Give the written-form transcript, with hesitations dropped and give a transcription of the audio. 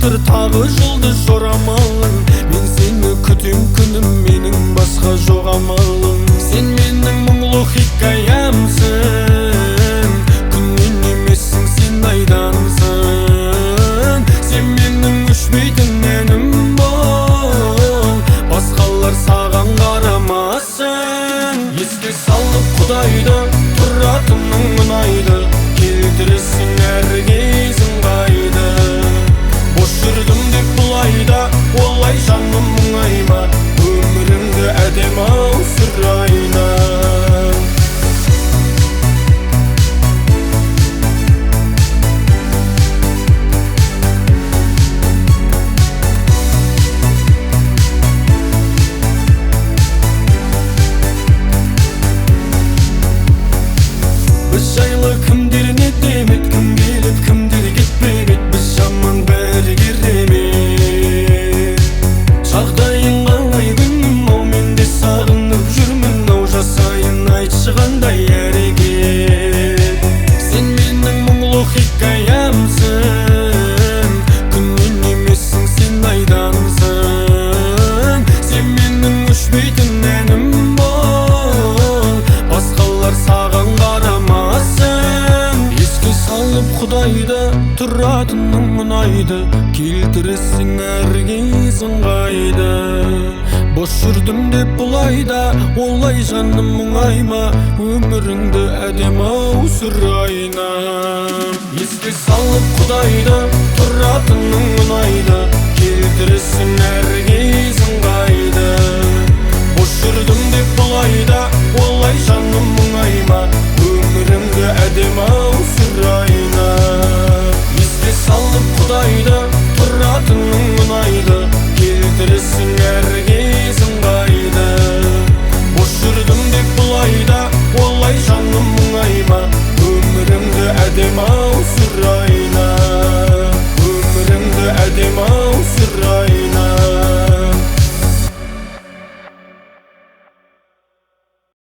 жатыр тағы жұлдыз жорамалың. Мен сені күтем күнім, менің басқа жоқ амалым. Сен менің мұңлы хикаямсың, күннен емессің, сен айдансың. Сен менің өшпейтін әнім бол, басқалар саған қарамасын. Еске салып Құдайды, тұратының ұнайды, келтіресің әр кезің қайды. Бос жүрдім деп бұлайда, олай жаным мұңайма, өміріңді әдем-ау сүрайна. Біз жайлы кімдер не демет, кім келіп кімдер кетпемет, біз жаман бәрі керемет. Жағдайың қалай күнім, ау мен де сағынып жүрмін, ау жасайын айтшы қандай әрекет. Сен менің мұңлы хикаямсың, күннен емессің, сен айдансың. Сен менің өшпейтін әнім бол, басқалар саған қарамасын. Еске салып Құдайды, тұратының ұнайды, келтіресің әр кезің қайды. Бос жүрдім деп бұлайда, олай жаным мұңайма, өміріңді әдем-ау сүрайна. Еске салып Құдайды, тұратының ұнайды, келтіресің әр кезің